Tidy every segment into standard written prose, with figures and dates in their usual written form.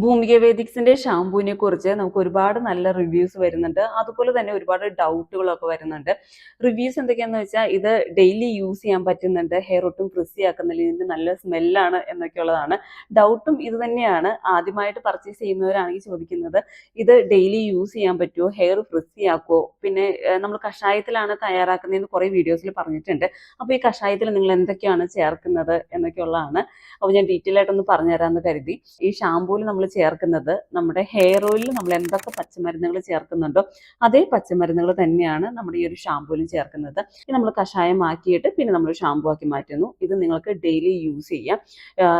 ഭൂമിക വേദിക്സിന്റെ ഷാംപൂവിനെ കുറിച്ച് നമുക്ക് ഒരുപാട് നല്ല റിവ്യൂസ് വരുന്നുണ്ട്. അതുപോലെ തന്നെ ഒരുപാട് ഡൗട്ടുകളൊക്കെ വരുന്നുണ്ട്. റിവ്യൂസ് എന്തൊക്കെയാണെന്ന് വെച്ചാൽ ഇത് ഡെയിലി യൂസ് ചെയ്യാൻ പറ്റുന്നുണ്ട്, ഹെയർ ഒട്ടും ഫ്രിസി ആക്കുന്നില്ല, ഇതിന്റെ നല്ല സ്മെല്ലാണ് എന്നൊക്കെയുള്ളതാണ്. ഡൗട്ടും ഇത് തന്നെയാണ്. ആദ്യമായിട്ട് പർച്ചേസ് ചെയ്യുന്നവരാണെങ്കിൽ ചോദിക്കുന്നത് ഇത് ഡെയിലി യൂസ് ചെയ്യാൻ പറ്റുമോ, ഹെയർ ഫ്രിസി ആക്കുമോ, പിന്നെ നമ്മൾ കഷായത്തിലാണ് തയ്യാറാക്കുന്നതെന്ന് കുറേ വീഡിയോസിൽ പറഞ്ഞിട്ടുണ്ട്. അപ്പോൾ ഈ കഷായത്തിൽ നിങ്ങൾ എന്തൊക്കെയാണ് ചേർക്കുന്നത് എന്നൊക്കെയുള്ളതാണ്. അപ്പോൾ ഞാൻ ഡീറ്റെയിൽ ആയിട്ടൊന്ന് പറഞ്ഞുതരാമെന്ന് കരുതി. ഈ ഷാംപൂവിൽ നമ്മൾ ചേർക്കുന്നത് നമ്മുടെ ഹെയർ ഓയിലിൽ നമ്മൾ എന്തൊക്കെ പച്ചമരുന്നുകൾ ചേർക്കുന്നുണ്ടോ അതേ പച്ചമരുന്നുകൾ തന്നെയാണ് നമ്മുടെ ഈ ഒരു ഷാംപൂവിലും ചേർക്കുന്നത്. ഇത് നമ്മൾ കഷായം ആക്കിയിട്ട് പിന്നെ നമ്മൾ ഷാംപൂ ആക്കി മാറ്റുന്നു. ഇത് നിങ്ങൾക്ക് ഡെയിലി യൂസ് ചെയ്യാം.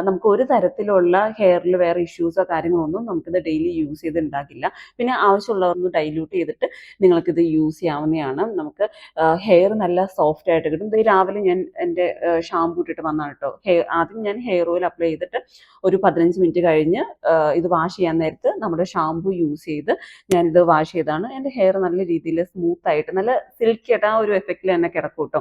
നമുക്ക് ഒരു തരത്തിലുള്ള ഹെയറിൽ വേറെ ഇഷ്യൂസോ കാര്യങ്ങളോ ഒന്നും നമുക്കിത് ഡെയിലി യൂസ് ചെയ്ത് ഉണ്ടാക്കില്ല. പിന്നെ ആവശ്യമുള്ളവരൊന്ന് ഡൈല്യൂട്ട് ചെയ്തിട്ട് നിങ്ങൾക്കിത് യൂസ് ചെയ്യാവുന്നതാണ്. നമുക്ക് ഹെയർ നല്ല സോഫ്റ്റ് ആയിട്ട് കിട്ടും. ഇത് രാവിലെ ഞാൻ എൻ്റെ ഷാംപൂ ഇട്ടിട്ട് വന്നാണ് കേട്ടോ. ആദ്യം ഞാൻ ഹെയർ ഓയിൽ അപ്ലൈ ചെയ്തിട്ട് ഒരു 15 മിനിറ്റ് കഴിഞ്ഞ് ഇത് വാഷ് ചെയ്യാൻ നേരത്ത് നമ്മുടെ ഷാംപൂ യൂസ് ചെയ്ത് ഞാനിത് വാഷ് ചെയ്താണ്. എൻ്റെ ഹെയർ നല്ല രീതിയിൽ സ്മൂത്ത് ആയിട്ട് നല്ല സിൽക്കി ആയിട്ട് ആ ഒരു എഫക്റ്റിൽ തന്നെ കിടക്കും കേട്ടോ.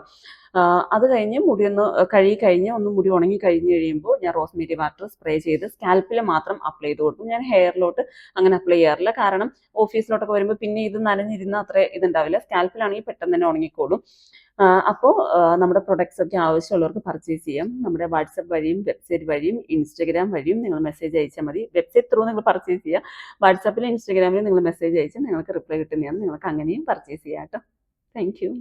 അത് കഴിഞ്ഞ് മുടിയൊന്ന് കഴുകി കഴിഞ്ഞ് ഒന്ന് മുടി ഉണങ്ങി കഴിഞ്ഞ് കഴിയുമ്പോൾ ഞാൻ റോസ്മേരി വാട്ടർ സ്പ്രേ ചെയ്ത് സ്കാൽപ്പിൽ മാത്രം അപ്ലൈ ചെയ്ത് കൊടുക്കും. ഞാൻ ഹെയറിലോട്ട് അങ്ങനെ അപ്ലൈ ചെയ്യാറില്ല. കാരണം ഓഫീസിലോട്ടൊക്കെ വരുമ്പോൾ പിന്നെ ഇത് നനഞ്ഞിരുന്ന അത്ര ഇതുണ്ടാവില്ല. സ്കാൽപ്പിലാണെങ്കിൽ പെട്ടെന്ന് തന്നെ ഉണങ്ങിക്കോളും. അപ്പോൾ നമ്മുടെ പ്രൊഡക്ട്സ് ഒക്കെ ആവശ്യമുള്ളവർക്ക് പർച്ചേസ് ചെയ്യാം. നമ്മുടെ വാട്സപ്പ് വഴിയും വെബ്സൈറ്റ് വഴിയും ഇൻസ്റ്റഗ്രാം വഴിയും നിങ്ങൾ മെസ്സേജ് അയച്ചാൽ മതി. വെബ്സൈറ്റ് ത്രൂ നിങ്ങൾ പർച്ചേസ് ചെയ്യുക. വാട്സപ്പിലും ഇൻസ്റ്റഗ്രാമിലും നിങ്ങൾ മെസ്സേജ് അയച്ചാൽ നിങ്ങൾക്ക് റിപ്ലൈ കിട്ടുന്നതാണ്. നിങ്ങൾക്ക് അങ്ങനെയും പർച്ചേസ് ചെയ്യാം കേട്ടോ. Thank you.